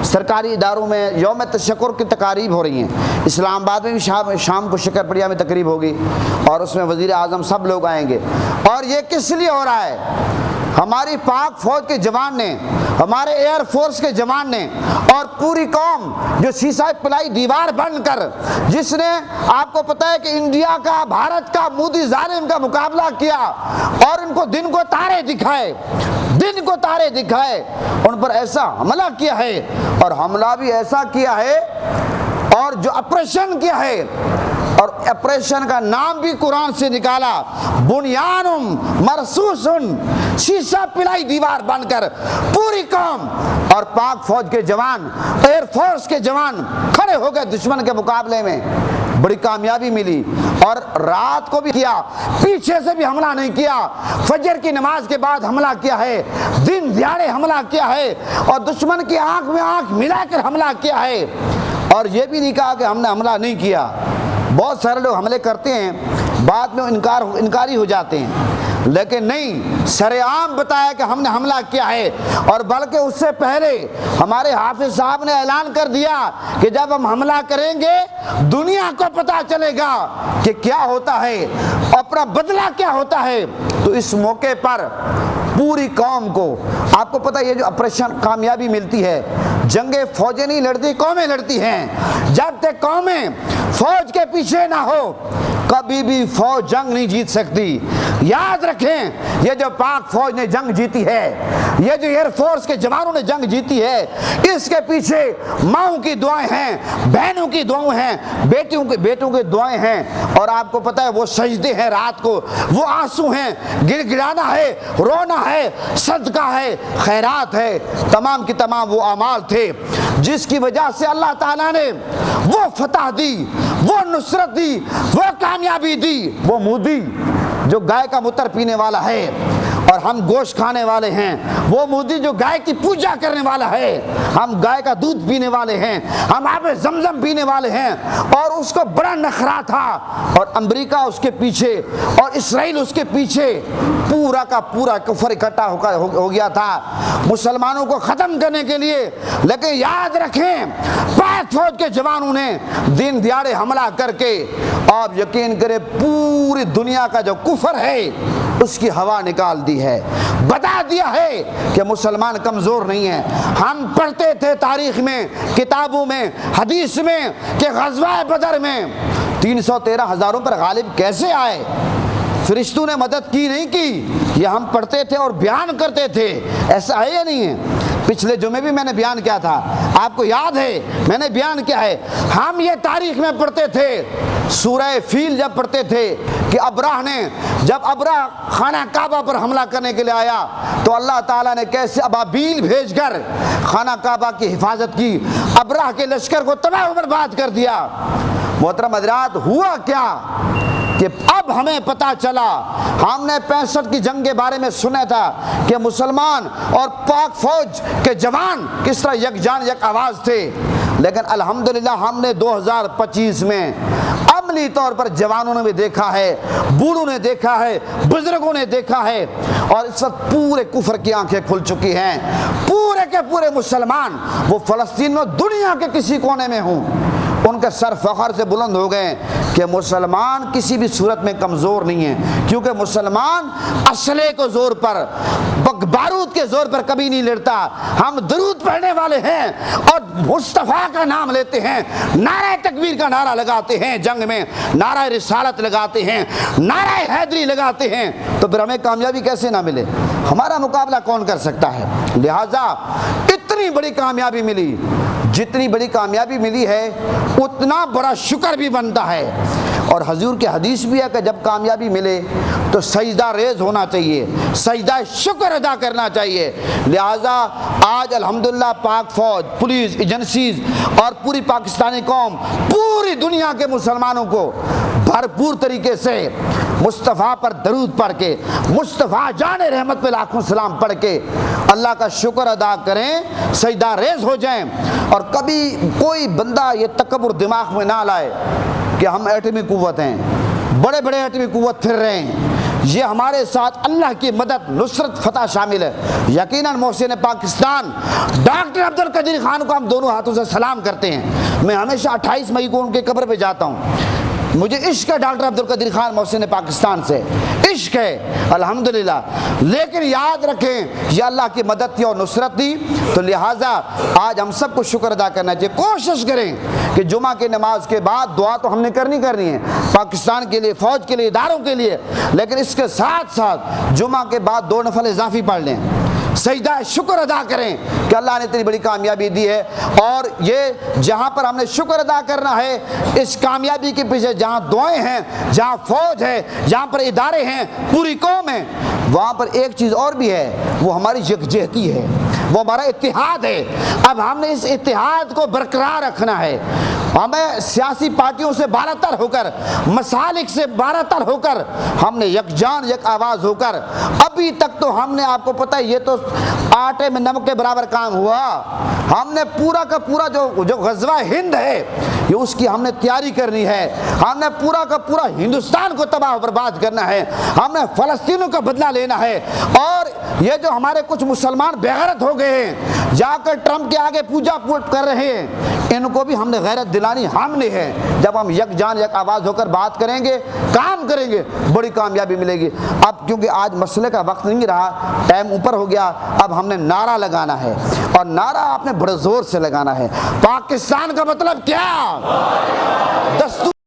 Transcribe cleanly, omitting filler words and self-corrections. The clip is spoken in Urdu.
سرکاری اداروں میں یوم تشکر کی تقاریب ہو رہی ہیں۔ اسلام آباد میں بھی شام کو شکرپڑیا میں تقریب ہوگی اور اس میں وزیر اعظم سب لوگ آئیں گے۔ اور یہ کس لیے ہو رہا ہے؟ ہماری پاک فوج کے جوان نے، ہمارے ایئر فورس کے جوان نے اور پوری قوم جو سیسہ پلائی دیوار بن کر، جس نے آپ کو پتہ ہے کہ انڈیا کا، بھارت کا، مودی ظالم کا مقابلہ کیا اور ان کو دن کو تارے دکھائے، دن کو تارے دکھائے، ان پر ایسا حملہ کیا ہے، اور حملہ بھی ایسا کیا ہے، اور جو آپریشن کیا ہے، اور آپریشن کا نام بھی قرآن سے نکالا، بنیان مرصوص، شیشہ پلائی دیوار بن کر پوری قوم اور پاک فوج کے جوان، ایئر فورس کے جوان کھڑے ہو گئے دشمن کے مقابلے میں، بڑی کامیابی ملی۔ اور رات کو بھی کیا، پیچھے سے بھی حملہ نہیں کیا، فجر کی نماز کے بعد حملہ کیا ہے، دن دیہڑے حملہ کیا ہے، اور دشمن کی آنکھ میں آنکھ ملا کر حملہ کیا ہے۔ اور یہ بھی نہیں کہا کہ ہم نے حملہ نہیں کیا۔ بہت سارے لوگ حملے کرتے ہیں، بعد میں انکاری ہو جاتے ہیں، لیکن نہیں، سر عام بتایا کہ ہم نے حملہ کیا ہے۔ اور بلکہ اس سے پہلے ہمارے حافظ صاحب نے اعلان کر دیا کہ جب ہم حملہ کریں گے دنیا کو پتہ چلے گا کہ کیا ہوتا ہے، اپنا بدلہ کیا ہوتا ہے۔ تو اس موقع پر پوری قوم کو، آپ کو پتہ یہ جو آپریشن کامیابی ملتی ہے، جنگیں فوجیں نہیں لڑتی، قومیں لڑتی ہیں۔ جب تک قومیں فوج کے پیچھے نہ ہو کبھی بھی فوج جنگ نہیں جیت سکتی۔ یاد رکھیں، یہ جو پاک فوج نے جنگ جیتی ہے، یہ جو ایئر فورس کے جوانوں نے جنگ جیتی ہے، اس کے پیچھے ماؤں کی دعائیں ہیں، بہنوں کی دعائیں ہیں، بیٹوں کی دعائیں ہیں، اور آپ کو پتہ ہے وہ سجدے ہیں رات کو، وہ آنسو ہیں، گڑ گڑانا ہے، رونا ہے، صدقہ ہے، خیرات ہے، تمام کی تمام وہ اعمال تھے جس کی وجہ سے اللہ تعالیٰ نے وہ فتح دی، وہ نصرت دی، وہ کامیابی دی۔ وہ مودی جو گائے کا متر پینے والا ہے اور ہم گوشت کھانے والے ہیں، وہ مودی جو گائے کی پوجا کرنے والا ہے، ہم گائے کا دودھ پینے والے ہیں، ہم آب زمزم پینے والے ہیں، اور اس کو بڑا نخرا تھا، اور امریکہ اس کے پیچھے اور اسرائیل اس کے پیچھے، پورا کا پورا کفر اکٹھا ہو گیا تھا مسلمانوں کو ختم کرنے کے لیے۔ لیکن یاد رکھیں، پاک فوج کے جوانوں نے دن دیہڑے حملہ کر کے، آپ یقین کریں، پوری دنیا کا جو کفر ہے اس کی ہوا نکال دی ہے، بتا دیا ہے کہ مسلمان کمزور نہیں ہیں۔ ہم پڑھتے تھے تاریخ میں، کتابوں میں، حدیث میں، کہ غزوہ بدر میں 313 ہزاروں پر غالب کیسے آئے، فرشتوں نے مدد کی نہیں کی، یہ ہم پڑھتے تھے اور بیان کرتے تھے۔ ایسا ہے یا نہیں ہے؟ پچھلے جمعے بھی میں نے بیان کیا تھا، آپ کو یاد ہے، میں نے بیان کیا ہے، ہم یہ تاریخ میں پڑھتے تھے، سورہ فیل جب پڑھتے تھے کہ جب ابراہ خانہ کعبہ پر حملہ کرنے کے لیے آیا تو اللہ تعالیٰ نے کیسے ابابیل بھیج کر خانہ کعبہ کی حفاظت کی، ابراہ کے لشکر کو تباہ و برباد کر دیا۔ محترم حضرات، ہوا کیا کہ اب ہمیں پتہ چلا، ہم نے 65 کی جنگ کے بارے میں سنا تھا کہ مسلمان اور پاک فوج کے جوان کس طرح یکجان یک آواز تھے، لیکن الحمدللہ ہم نے 2025 میں عملی طور پر جوانوں نے بھی دیکھا ہے، بوڑھوں نے دیکھا ہے، بزرگوں نے دیکھا ہے، اور اس وقت پورے کفر کی آنکھیں کھل چکی ہیں۔ پورے کے پورے مسلمان، وہ فلسطین میں دنیا کے کسی کونے میں ہوں، ان کے سر فخر سے بلند ہو گئے کہ مسلمان کسی بھی صورت میں کمزور نہیں ہے، کیونکہ مسلمان اسلحے کو زور پر، بارود کے زور پر کبھی نہیں لڑتا۔ ہم درود پڑھنے والے ہیں اور مصطفیٰ کا نام لیتے ہیں، نعرہ تکبیر کا نعرہ لگاتے ہیں، جنگ میں نعرہ رسالت لگاتے ہیں، نعرہ حیدری لگاتے ہیں، تو پھر ہمیں کامیابی کیسے نہ ملے؟ ہمارا مقابلہ کون کر سکتا ہے؟ لہٰذا اتنی بڑی کامیابی ملی، جتنی بڑی کامیابی ملی ہے اتنا بڑا شکر بھی بنتا ہے۔ اور حضور کی حدیث بھی ہے کہ جب کامیابی ملے تو سجدہ ریز ہونا چاہیے، سجدہ شکر ادا کرنا چاہیے۔ لہٰذا آج الحمدللہ پاک فوج، پولیس ایجنسیز اور پوری پاکستانی قوم پوری دنیا کے مسلمانوں کو بھرپور طریقے سے مصطفیٰ پر درود پڑھ کے، مصطفیٰ جان رحمت پہ لاکھوں سلام پڑھ کے اللہ کا شکر ادا کریں، سجدہ ریز ہو جائیں، اور کبھی کوئی بندہ یہ تکبر دماغ میں نہ لائے کہ ہم ایٹمی قوت ہیں، بڑے بڑے ایٹمی قوت پھر رہے ہیں، یہ ہمارے ساتھ اللہ کی مدد، نصرت، فتح شامل ہے۔ یقیناً محسن پاکستان ڈاکٹر عبد القدیر خان کو ہم دونوں ہاتھوں سے سلام کرتے ہیں۔ میں ہمیشہ 28 مئی کو ان کے قبر پہ جاتا ہوں۔ مجھے عشق ہے ڈاکٹر عبد القدیر خان محسن پاکستان سے، عشق ہے الحمدللہ، لیکن یاد رکھیں یہ اللہ کی مدد تھی اور نصرت تھی، تو لہٰذا آج ہم سب کو شکر ادا کرنا چاہیے۔ کوشش کریں کہ جمعہ کی نماز کے بعد دعا تو ہم نے کرنی ہے پاکستان کے لیے، فوج کے لیے، اداروں کے لیے، لیکن اس کے ساتھ ساتھ جمعہ کے بعد 2 نفل اضافی پڑھ لیں، سجدہ شکر ادا کریں کہ اللہ نے اتنی بڑی کامیابی دی ہے۔ اور یہ جہاں پر ہم نے شکر ادا کرنا ہے، اس کامیابی کے پیچھے جہاں دعائیں ہیں، جہاں فوج ہے، جہاں پر ادارے ہیں، پوری قوم ہے، وہاں پر ایک چیز اور بھی ہے، وہ ہماری یکجہتی ہے، وہ ہمارا اتحاد ہے۔ اب ہم نے اس اتحاد کو برقرار رکھنا ہے۔ ہمیں سیاسی پارٹیوں سے بالاتر ہو کر، مسالک سے بالاتر ہو کر، ہم نے یک جان یک آواز ہو کر، ابھی تک تو ہم نے، آپ کو پتہ ہے یہ تو آٹے میں نمک کے برابر کام ہوا، ہم نے پورا کا پورا جو غزوہ ہند ہے یہ اس کی ہم نے تیاری کرنی ہے، ہم نے پورا کا پورا ہندوستان کو تباہ و برباد کرنا ہے، ہم نے فلسطینوں کا بدلہ لینا ہے۔ اور یہ جو ہمارے کچھ مسلمان بے غیرت ہو گئے ہیں، جا کر ٹرمپ کے آگے پوجا پوٹ کر رہے ہیں، ان کو بھی ہم نے غیرت دلانی ہم نے ہے۔ جب ہم یک جان یک آواز ہو کر بات کریں گے، کام کریں گے، بڑی کامیابی ملے گی۔ اب کیونکہ آج مسئلے کا وقت نہیں رہا، ٹائم اوپر ہو گیا، اب ہم نے نعرہ لگانا ہے، اور نعرہ آپ نے بڑے زور سے لگانا ہے۔ پاکستان کا مطلب کیا؟ دستور